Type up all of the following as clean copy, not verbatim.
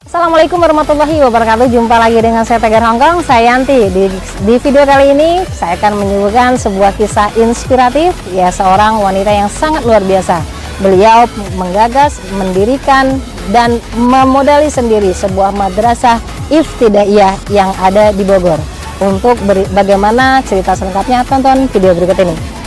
Assalamualaikum warahmatullahi wabarakatuh. Jumpa lagi dengan saya Tegar Hongkong, saya Yanti. Di video kali ini saya akan menyuguhkan sebuah kisah inspiratif, ya, seorang wanita yang sangat luar biasa. Beliau menggagas, mendirikan dan memodali sendiri sebuah madrasah ibtidaiyah yang ada di Bogor. Untuk bagaimana cerita selengkapnya, tonton video berikut ini.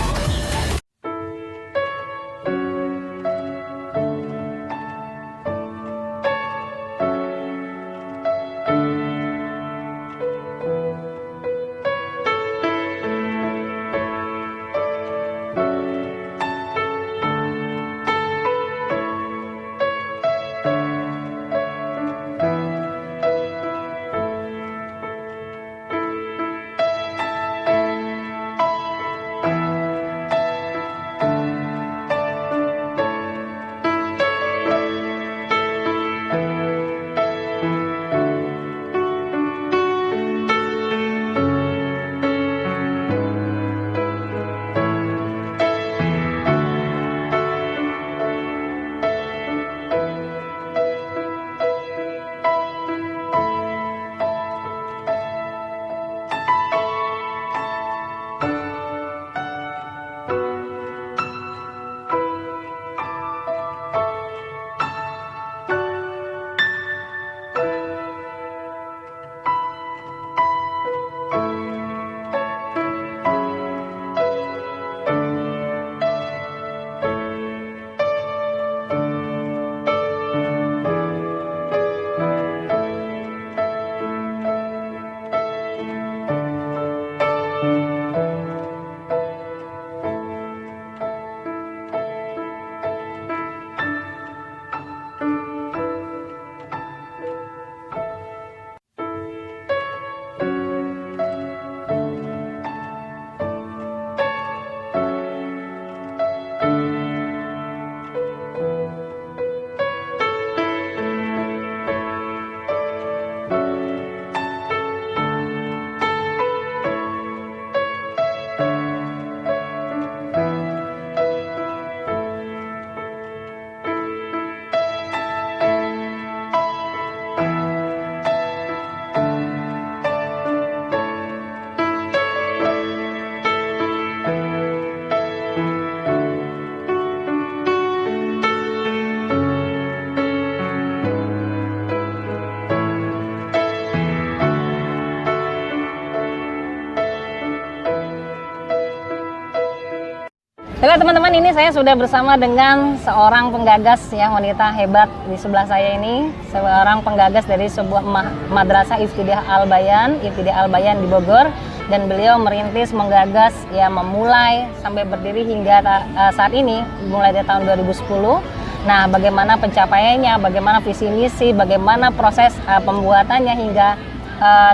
Baiklah teman-teman, ini saya sudah bersama dengan seorang penggagas, ya, wanita hebat di sebelah saya ini, seorang penggagas dari sebuah madrasah Ibtidaiyah Al-Bayan di Bogor, dan beliau merintis, menggagas, ya, memulai sampai berdiri hingga saat ini, mulai dari tahun 2010. Nah, bagaimana pencapaiannya, bagaimana visi misi, bagaimana proses pembuatannya hingga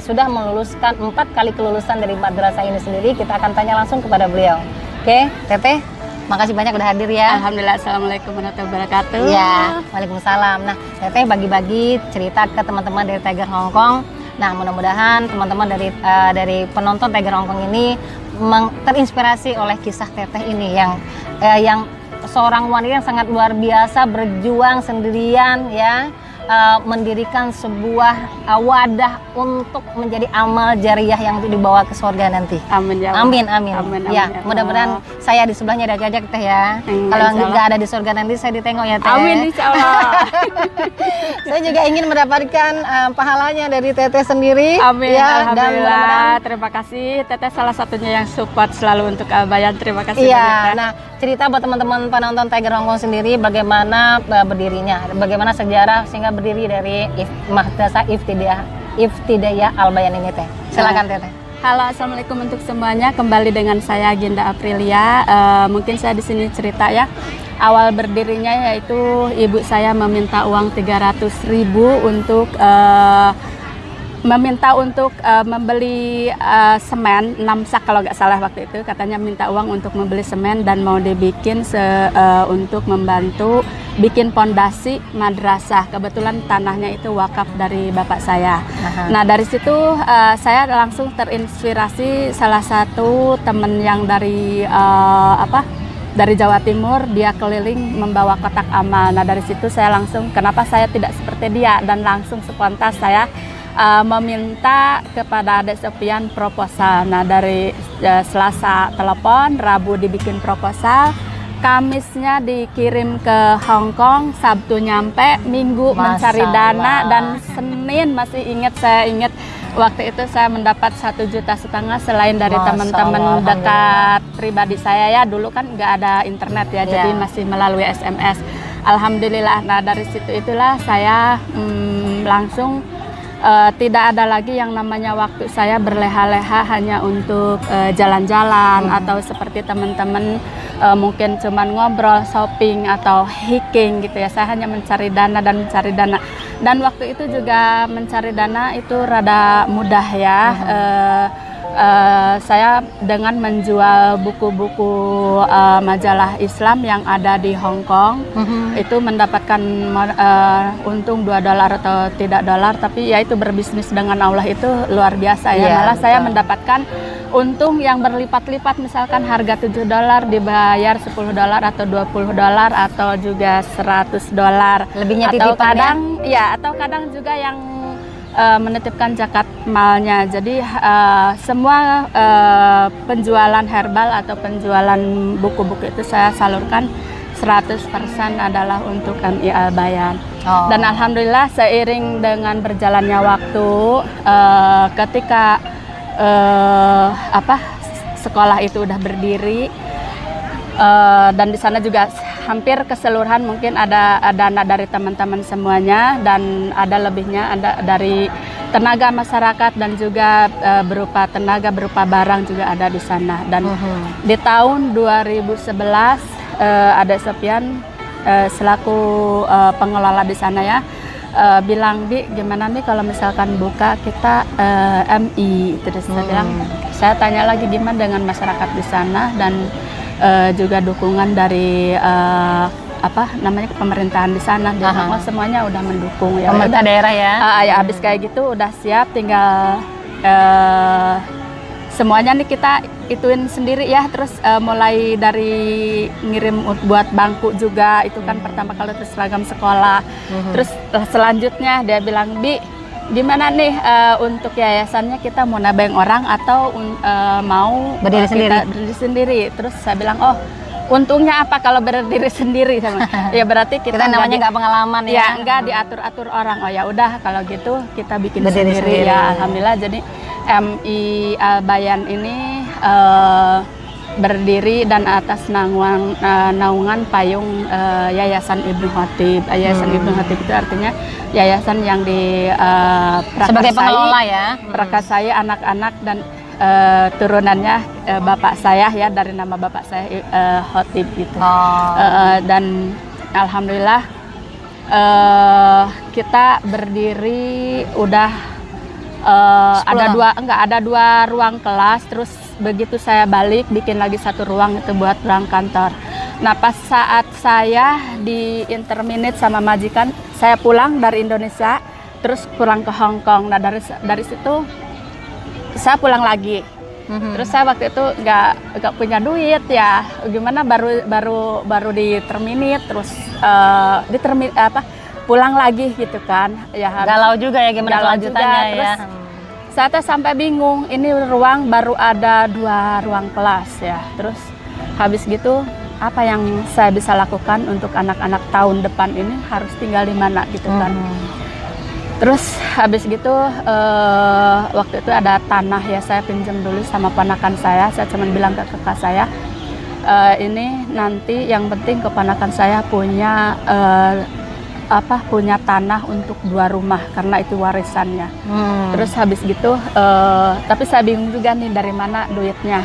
sudah meluluskan 4 kali kelulusan dari madrasah ini sendiri, kita akan tanya langsung kepada beliau. Oke, Teteh, makasih banyak udah hadir ya. Alhamdulillah, assalamualaikum warahmatullahi wabarakatuh. Ya, waalaikumsalam. Nah, Teteh bagi-bagi cerita ke teman-teman dari Tegar Hongkong. Nah, mudah-mudahan teman-teman dari penonton Tegar Hongkong ini terinspirasi oleh kisah Teteh ini yang seorang wanita yang sangat luar biasa, berjuang sendirian, ya. Mendirikan sebuah wadah untuk menjadi amal jariah yang dibawa ke surga nanti. Amin ya. Amin. Amin, Ya, amin. mudah-mudahan saya di sebelahnya ada gajah Teh ya. Kalau nggak ada di surga nanti saya ditengok ya Teh. Amin insya Allah. Saya juga ingin mendapatkan pahalanya dari Teteh sendiri. Amin. Ya, dan Alhamdulillah. Terima kasih. Teteh salah satunya yang support selalu untuk Al-Bayan. Terima kasih banyak. Iya. Nah, cerita buat teman-teman penonton Tegar Hongkong sendiri bagaimana berdirinya, bagaimana sejarah sehingga berdiri dari madrasah Ibtidaiyah Al-Bayan ini Teh. Silakan Teteh. Halo, assalamualaikum untuk semuanya. Kembali dengan saya Ginda Aprilia. Mungkin saya di sini cerita ya. Awal berdirinya yaitu ibu saya meminta uang 300.000 untuk membeli semen 6 sak kalau nggak salah waktu itu, katanya minta uang untuk membeli semen dan mau dibikin untuk membantu bikin pondasi madrasah. Kebetulan tanahnya itu wakaf dari bapak saya. Nah dari situ saya langsung terinspirasi salah satu temen yang dari dari Jawa Timur, dia keliling membawa kotak amal. Nah dari situ saya langsung, kenapa saya tidak seperti dia, dan langsung spontan saya meminta kepada Adik Sofian proposal. Nah dari Selasa telepon, Rabu dibikin proposal, Kamisnya dikirim ke Hong Kong, Sabtu nyampe, Minggu mencari dana, dan Senin masih saya ingat waktu itu saya mendapat 1,5 juta selain dari teman-teman dekat pribadi saya ya. Dulu kan nggak ada internet ya, jadi masih melalui SMS. Alhamdulillah. Nah dari situ itulah saya langsung tidak ada lagi yang namanya waktu saya berleha-leha hanya untuk jalan-jalan atau seperti teman-teman mungkin cuman ngobrol, shopping atau hiking gitu ya. Saya hanya mencari dana dan mencari dana. Dan waktu itu juga mencari dana itu rada mudah ya. Saya dengan menjual buku-buku majalah Islam yang ada di Hong Kong, itu mendapatkan untung $2 atau tidak dolar, tapi ya itu berbisnis dengan Allah itu luar biasa ya. Malah saya mendapatkan untung yang berlipat-lipat, misalkan harga $7 dibayar $10 atau $20 atau juga $100. Lebihnya atau kadang ya, atau kadang juga yang menitipkan zakat malnya. Jadi semua penjualan herbal atau penjualan buku-buku itu saya salurkan 100% adalah untuk MI Al Bayan. Dan alhamdulillah seiring dengan berjalannya waktu, ketika sekolah itu udah berdiri, dan di sana juga hampir keseluruhan mungkin ada dana dari teman-teman semuanya, dan ada lebihnya ada dari tenaga masyarakat dan juga berupa tenaga berupa barang juga ada di sana. Dan di tahun 2011 Adik Sofian selaku pengelola di sana ya bilang, Bi, gimana nih kalau misalkan buka kita MI. Terus saya bilang, saya tanya lagi gimana dengan masyarakat di sana dan juga dukungan dari pemerintahan di sana. Dia bilang, semuanya udah mendukung ya. Pemerintah daerah ya. Ya habis kayak gitu udah siap, tinggal semuanya nih kita ituin sendiri ya. Terus mulai dari ngirim buat bangku juga, itu kan pertama kali, terus seragam sekolah. Terus selanjutnya dia bilang, Bi, gimana nih untuk yayasannya, kita mau nabeng orang atau mau berdiri sendiri? Terus saya bilang, oh untungnya apa kalau berdiri sendiri sama? Ya berarti kita namanya nggak pengalaman ya. Ya nggak diatur-atur orang. Oh ya udah kalau gitu kita bikin sendiri ya. Alhamdulillah jadi MI Al Bayan ini berdiri dan atas naungan payung Yayasan Ibnu Khatib. Yayasan Ibnu Khatib itu artinya yayasan yang sebagai pengelola ya, prakasai anak-anak dan turunannya bapak saya ya, dari nama bapak saya Khatib gitu. Dan alhamdulillah kita berdiri udah ada dua ruang kelas. Terus begitu saya balik bikin lagi satu ruang itu buat ruang kantor. Nah pas saat saya di interminate sama majikan, saya pulang dari Indonesia terus pulang ke Hong Kong. Nah dari situ saya pulang lagi. Terus saya waktu itu nggak punya duit ya, gimana baru di terminate, terus pulang lagi gitu kan ya. Galau juga ya gimana kelanjutannya ya. Terus saya sampai bingung, ini ruang baru ada 2 ruang kelas ya. Terus habis gitu apa yang saya bisa lakukan untuk anak-anak tahun depan ini, harus tinggal di mana gitu kan. Terus habis gitu waktu itu ada tanah ya, saya pinjam dulu sama ponakan saya cuma bilang ke kakak saya, ini nanti yang penting keponakan saya punya punya tanah untuk 2 rumah karena itu warisannya. Terus habis gitu tapi saya bingung juga nih dari mana duitnya,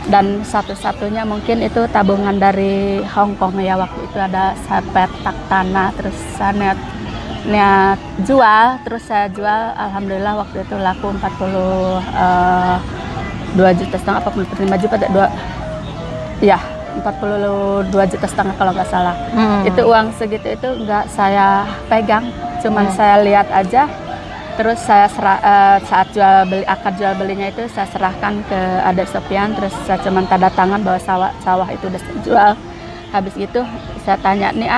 dan satu-satunya mungkin itu tabungan dari Hong Kong ya. Waktu itu ada petak tanah, terus saya niat jual, terus saya jual. Alhamdulillah waktu itu laku 2,5 juta apa 45 juta 42,5 juta kalau nggak salah. Itu uang segitu itu nggak saya pegang, cuman saya lihat aja. Terus saya saat akad jual belinya itu saya serahkan ke adik Sofian, terus saya cuma tanda tangan bahwa sawah itu udah saya jual. Habis gitu saya tanya nih,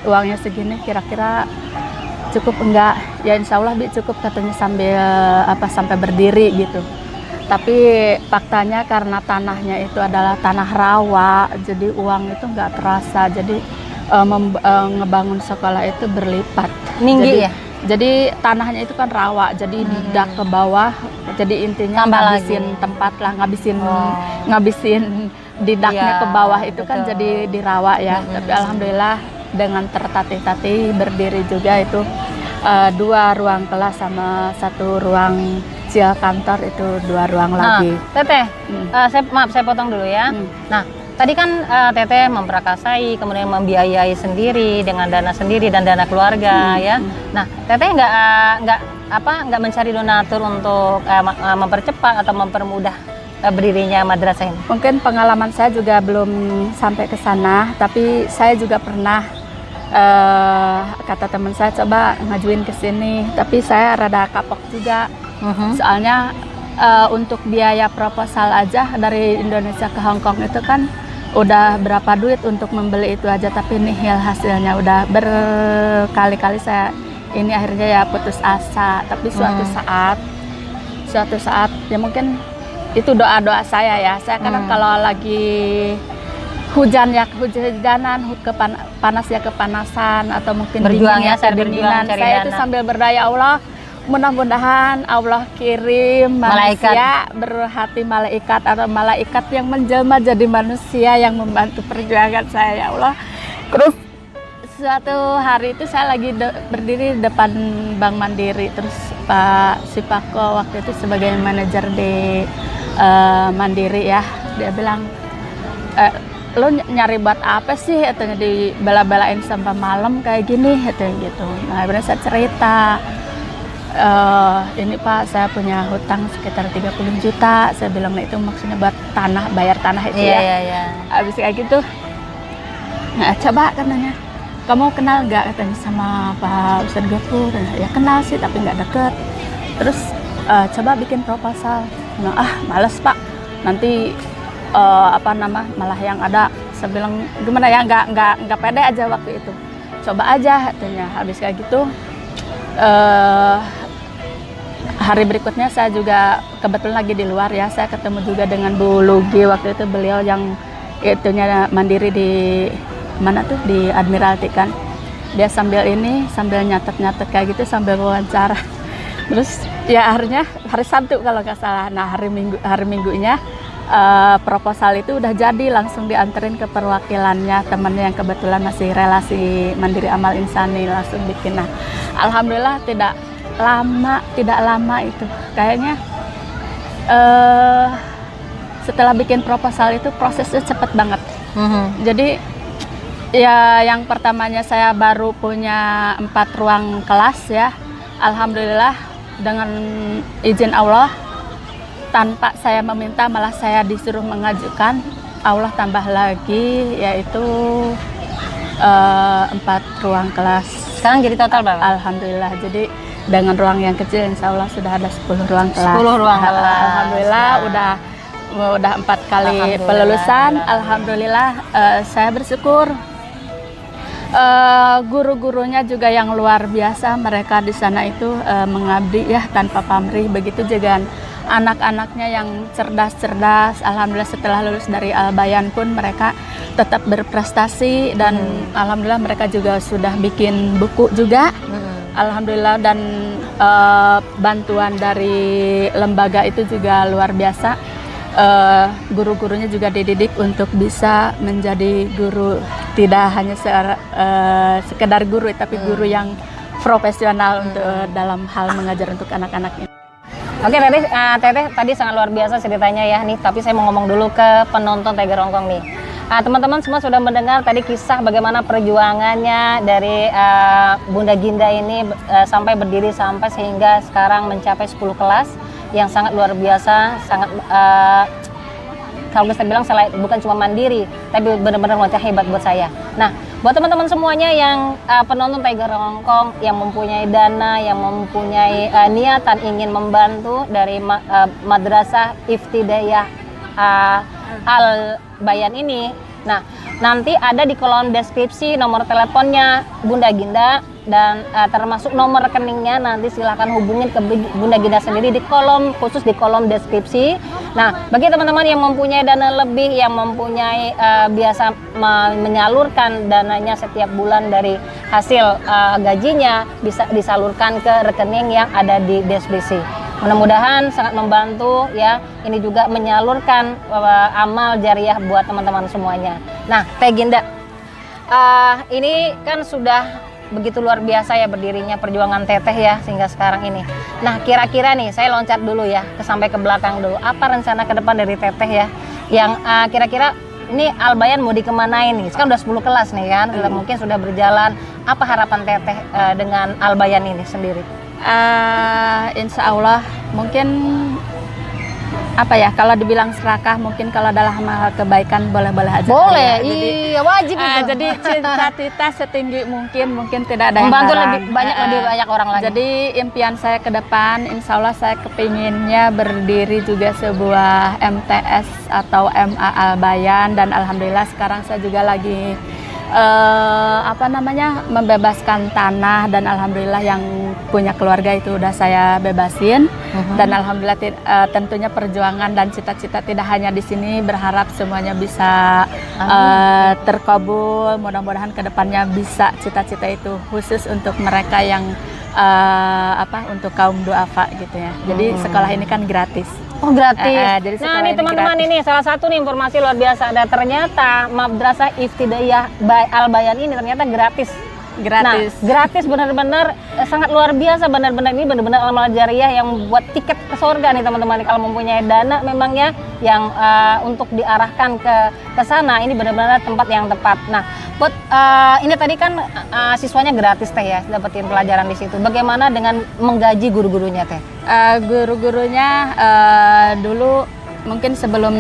uangnya segini kira-kira cukup enggak? Ya insya Allah Bi cukup katanya, sampai berdiri gitu. Tapi faktanya karena tanahnya itu adalah tanah rawa, jadi uang itu nggak terasa. Jadi ngebangun sekolah itu berlipat. Tinggi Jadi, ya? Jadi tanahnya itu kan rawa, jadi didak ke bawah. Jadi intinya Tambah ngabisin lagi. tempat lah, ngabisin didaknya Iya, ke bawah itu kan betul. jadi di rawa ya. Tapi alhamdulillah dengan tertatih-tatih berdiri juga itu 2 ruang kelas sama 1 ruang kantor, itu 2 ruang lagi. Teteh, saya potong dulu ya. Nah, tadi kan Teteh memperakasai, kemudian membiayai sendiri dengan dana sendiri dan dana keluarga ya. Nah, Teteh nggak mencari donatur untuk mempercepat atau mempermudah berdirinya madrasah ini? Mungkin pengalaman saya juga belum sampai ke sana, tapi saya juga pernah kata teman saya coba ngajuin ke sini, tapi saya rada kapok juga. Soalnya untuk biaya proposal aja dari Indonesia ke Hong Kong itu kan udah berapa duit untuk membeli itu aja, tapi nihil hasilnya. Udah berkali-kali saya ini akhirnya ya putus asa. Tapi suatu saat ya mungkin itu doa-doa saya ya. Saya kadang kalau lagi hujan ya kehujanan, panas ya kepanasan, atau mungkin Berjuang dingin ya, saya berjuang kedinginan. cari Saya dana. itu sambil berdoa, ya Allah, mudah-mudahan Allah kirim manusia berhati malaikat atau malaikat yang menjelma jadi manusia yang membantu perjuangan saya, ya Allah. Terus suatu hari itu saya lagi berdiri di depan Bank Mandiri, terus Pak Sipako waktu itu sebagai manajer di Mandiri ya, dia bilang, lo nyari buat apa sih? Katanya dibela-belain sampai malam kayak gini, katanya gitu. Nah, akhirnya saya cerita, ini Pak, saya punya hutang sekitar 30 juta. Saya bilang, nah itu maksudnya buat tanah, bayar tanah itu ya. Iya. Habis kayak gitu, nah coba katanya, kamu kenal nggak katanya sama Pak Ustadz Gafur? Ya kenal sih, tapi nggak deket. Terus coba bikin proposal. Nah, males Pak, nanti malah yang ada. Saya bilang gimana ya, nggak pede aja waktu itu. Coba aja katanya. Habis kayak gitu, hari berikutnya saya juga kebetulan lagi di luar ya, saya ketemu juga dengan Bu Lugi waktu itu, beliau yang itunya Mandiri di mana tuh, di Admiralty kan. Dia sambil nyatet kayak gitu sambil wawancara. Terus ya akhirnya hari Sabtu kalau nggak salah. Nah, hari minggunya proposal itu udah jadi, langsung dianterin ke perwakilannya, temannya yang kebetulan masih relasi Mandiri Amal Insani, langsung bikin. Nah, alhamdulillah tidak lama itu kayaknya setelah bikin proposal itu prosesnya cepet banget. Jadi ya yang pertamanya saya baru punya 4 ruang kelas ya, alhamdulillah dengan izin Allah, tanpa saya meminta malah saya disuruh mengajukan, Allah tambah lagi, yaitu 4 ruang kelas. Sekarang jadi total berapa? Alhamdulillah, jadi dengan ruang yang kecil insya Allah sudah ada 10 ruang kelas. 10 ruang kelas. Alhamdulillah, udah 4 kali pelulusan. Alhamdulillah, saya bersyukur. Guru-gurunya juga yang luar biasa, mereka di sana itu mengabdi ya tanpa pamrih. Begitu juga anak-anaknya yang cerdas-cerdas. Alhamdulillah setelah lulus dari Al-Bayan pun mereka tetap berprestasi, dan alhamdulillah mereka juga sudah bikin buku juga. Alhamdulillah, dan bantuan dari lembaga itu juga luar biasa. Guru-gurunya juga dididik untuk bisa menjadi guru, tidak hanya sekedar guru, tapi guru yang profesional untuk dalam hal mengajar untuk anak-anak ini. Oke, Teteh tadi sangat luar biasa ceritanya ya nih, tapi saya mau ngomong dulu ke penonton Tiger Hongkong nih. Teman-teman semua sudah mendengar tadi kisah bagaimana perjuangannya dari Bunda Ginda ini sampai berdiri sampai sehingga sekarang mencapai 10 kelas yang sangat luar biasa, sangat kalau bisa bilang bukan cuma mandiri, tapi benar-benar wajah hebat buat saya. Nah, Buat teman-teman semuanya yang penonton Tiger Hongkong yang mempunyai dana, yang mempunyai niatan ingin membantu dari Madrasah Ibtidaiyah Al Bayan ini. Nah, nanti ada di kolom deskripsi nomor teleponnya Bunda Ginda dan termasuk nomor rekeningnya. Nanti silahkan hubungin ke Bunda Ginda sendiri di kolom, khusus di kolom deskripsi. Nah, bagi teman-teman yang mempunyai dana lebih, yang mempunyai biasa menyalurkan dananya setiap bulan dari hasil gajinya, bisa disalurkan ke rekening yang ada di deskripsi. Mudah-mudahan sangat membantu ya. Ini juga menyalurkan amal jariah buat teman-teman semuanya. Nah, Teh Ginda, ini kan sudah begitu luar biasa ya berdirinya perjuangan Teteh ya sehingga sekarang ini. Nah, kira-kira nih saya loncat dulu ya sampai ke belakang dulu. Apa rencana ke depan dari Teteh ya? Yang kira-kira ini Al Bayan mau dikemanain nih? Sekarang udah 10 kelas nih kan, mungkin sudah berjalan. Apa harapan Teteh dengan Al Bayan ini sendiri? Insya Allah mungkin apa ya, kalau dibilang serakah mungkin kalau dalam hal kebaikan boleh-boleh aja. Boleh, ya. iya wajib itu. Jadi cita-cita setinggi mungkin tidak ada yang membantu larang. lebih banyak orang lagi. Jadi impian saya ke depan, insya Allah saya kepinginnya berdiri juga sebuah MTS atau MA Al Bayan, dan alhamdulillah sekarang saya juga lagi membebaskan tanah, dan alhamdulillah yang punya keluarga itu udah saya bebasin. Dan alhamdulillah tentunya perjuangan dan cita-cita tidak hanya di sini, berharap semuanya bisa terkabul. Mudah-mudahan kedepannya bisa cita-cita itu khusus untuk mereka yang untuk kaum duafa gitu ya. Jadi sekolah ini kan gratis. Oh, gratis. Jadi Nah, nih teman-teman, ini salah satu nih informasi luar biasa. Ada ternyata Madrasah Ibtidaiyah Al Bayan ini ternyata gratis. Nah, gratis benar-benar sangat luar biasa, benar-benar ini benar-benar amal jariah yang buat tiket ke surga nih teman-teman. Kalau mempunyai dana memangnya yang untuk diarahkan ke sana, ini benar-benar tempat yang tepat. Nah, buat ini tadi kan siswanya gratis Teh ya, dapetin pelajaran di situ. Bagaimana dengan menggaji guru-gurunya Teh? Guru-gurunya dulu mungkin sebelum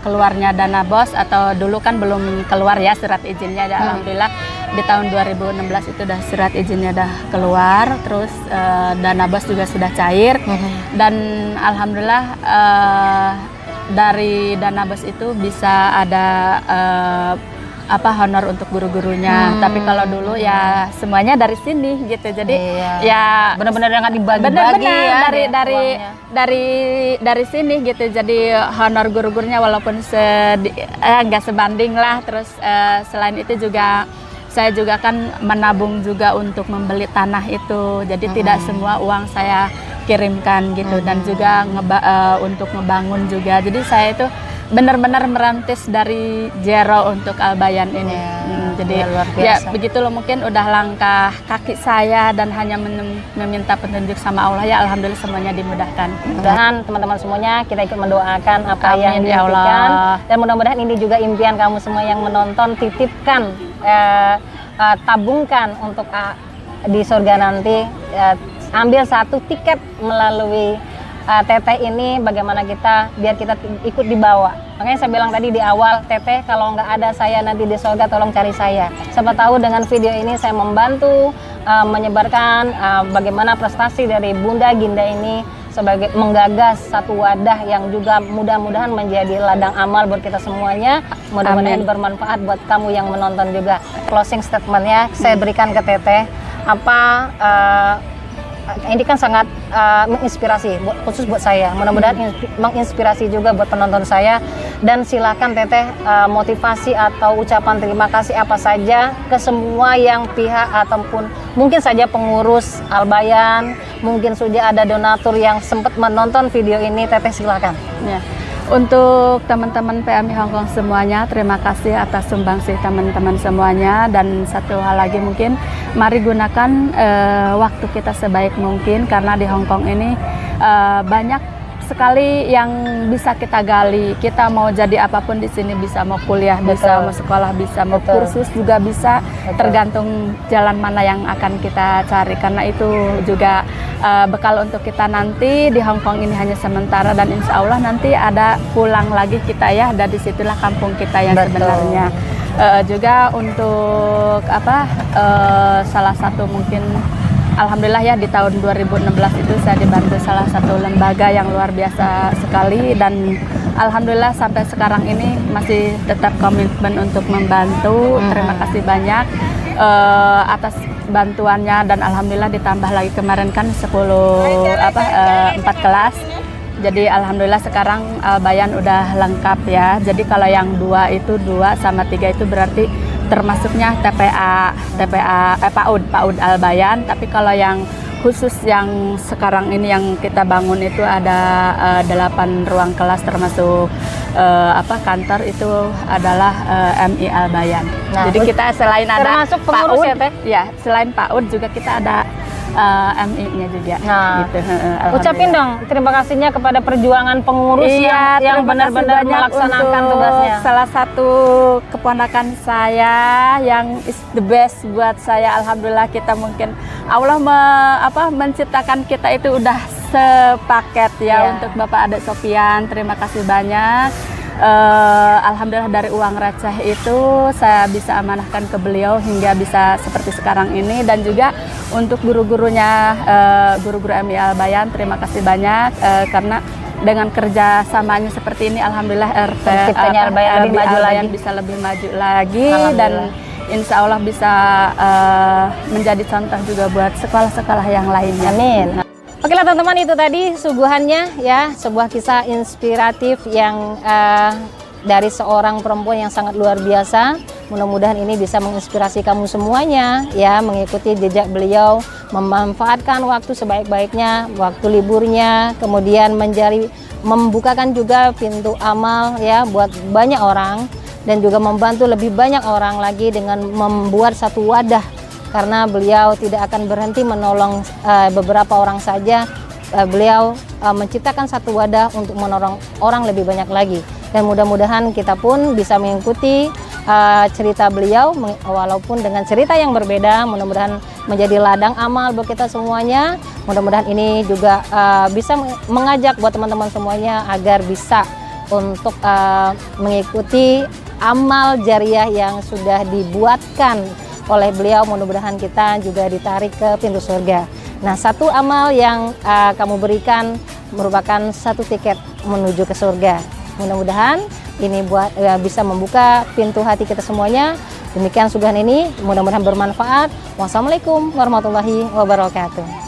keluarnya dana BOS, atau dulu kan belum keluar ya surat izinnya, alhamdulillah di tahun 2016 itu udah surat izinnya udah keluar, terus dana BOS juga sudah cair, dan alhamdulillah dari dana BOS itu bisa ada honor untuk guru-gurunya. Tapi kalau dulu ya semuanya dari sini gitu. Jadi ya benar-benar yang dibagi-bagi ya, dari sini gitu. Jadi honor guru-gurunya walaupun nggak sebanding lah. Terus selain itu juga saya juga kan menabung juga untuk membeli tanah itu. Jadi tidak semua uang saya kirimkan gitu, dan juga untuk ngebangun juga. Jadi saya itu benar-benar merantis dari zero untuk Al Bayan ini. Jadi ya begitu loh, mungkin udah langkah kaki saya dan hanya meminta petunjuk sama Allah, ya alhamdulillah semuanya dimudahkan. Mudah-mudahan teman-teman semuanya kita ikut mendoakan apa yang diimpikan, dan mudah-mudahan ini juga impian kamu semua yang menonton, titipkan, tabungkan untuk di surga nanti. Ambil satu tiket melalui Teteh ini, bagaimana kita biar kita ikut dibawa. Makanya saya bilang tadi di awal, Teteh kalau nggak ada saya nanti di surga, tolong cari saya. Siapa tahu dengan video ini saya membantu menyebarkan bagaimana prestasi dari Bunda Ginda ini sebagai menggagas satu wadah yang juga mudah-mudahan menjadi ladang amal buat kita semuanya. Mudah-mudahan bermanfaat buat kamu yang menonton juga. Closing statementnya saya berikan ke Teteh. Ini kan sangat menginspirasi, khusus buat saya. Mudah-mudahan menginspirasi juga buat penonton saya. Dan silakan Teteh motivasi atau ucapan terima kasih apa saja ke semua yang pihak ataupun mungkin saja pengurus Al Bayan, mungkin sudah ada donatur yang sempat menonton video ini. Teteh silakan. Ya. Untuk teman-teman PMI Hongkong semuanya, terima kasih atas sumbangsih teman-teman semuanya. Dan satu hal lagi, mungkin mari gunakan waktu kita sebaik mungkin, karena di Hongkong ini banyak sekali yang bisa kita gali. Kita mau jadi apapun di sini bisa, mau kuliah bisa, mau sekolah bisa, mau kursus juga bisa. Tergantung jalan mana yang akan kita cari, karena itu juga bekal untuk kita nanti. Di Hongkong ini hanya sementara, dan insya Allah nanti ada pulang lagi kita ya, dan disitulah kampung kita yang sebenarnya. Juga untuk salah satu mungkin alhamdulillah ya di tahun 2016 itu saya dibantu salah satu lembaga yang luar biasa sekali, dan alhamdulillah sampai sekarang ini masih tetap komitmen untuk membantu. Terima kasih banyak atas bantuannya, dan alhamdulillah ditambah lagi kemarin kan 4 kelas. Jadi alhamdulillah sekarang Al-Bayan udah lengkap ya. Jadi kalau yang 2 itu 2 sama 3 itu berarti termasuknya PAUD Al-Bayan. Tapi kalau yang khusus yang sekarang ini yang kita bangun itu ada 8 ruang kelas termasuk kantor itu adalah MI Al-Bayan. Nah, jadi kita selain ada termasuk pengurus PAUD, ya Teh? Ya, selain PAUD juga kita ada MI-nya juga. Nah, gitu. Ucapin dong terima kasihnya kepada perjuangan pengurus yang benar-benar melaksanakan tugasnya. Salah satu keponakan saya yang is the best buat saya, alhamdulillah kita mungkin Allah menciptakan kita itu udah sepaket ya. Untuk Bapak Ade Sofian, terima kasih banyak. Alhamdulillah dari uang receh itu saya bisa amanahkan ke beliau hingga bisa seperti sekarang ini, dan juga untuk guru-gurunya, guru-guru MI Al-Bayan, terima kasih banyak karena dengan kerjasamanya seperti ini alhamdulillah Al-Bayan bisa lebih maju lagi, dan insya Allah bisa menjadi contoh juga buat sekolah-sekolah yang lainnya. Amin. Oke lah teman-teman, itu tadi suguhannya ya, sebuah kisah inspiratif yang dari seorang perempuan yang sangat luar biasa. Mudah-mudahan ini bisa menginspirasi kamu semuanya ya, mengikuti jejak beliau, memanfaatkan waktu sebaik-baiknya, waktu liburnya, kemudian membukakan juga pintu amal ya buat banyak orang, dan juga membantu lebih banyak orang lagi dengan membuat satu wadah. Karena beliau tidak akan berhenti menolong beberapa orang saja, beliau menciptakan satu wadah untuk menolong orang lebih banyak lagi. Dan mudah-mudahan kita pun bisa mengikuti cerita beliau, walaupun dengan cerita yang berbeda, mudah-mudahan menjadi ladang amal buat kita semuanya. Mudah-mudahan ini juga bisa mengajak buat teman-teman semuanya agar bisa untuk mengikuti amal jariah yang sudah dibuatkan oleh beliau. Mudah-mudahan kita juga ditarik ke pintu surga. Nah, satu amal yang kamu berikan merupakan satu tiket menuju ke surga. Mudah-mudahan ini bisa membuka pintu hati kita semuanya. Demikian suguhan ini, mudah-mudahan bermanfaat. Wassalamualaikum warahmatullahi wabarakatuh.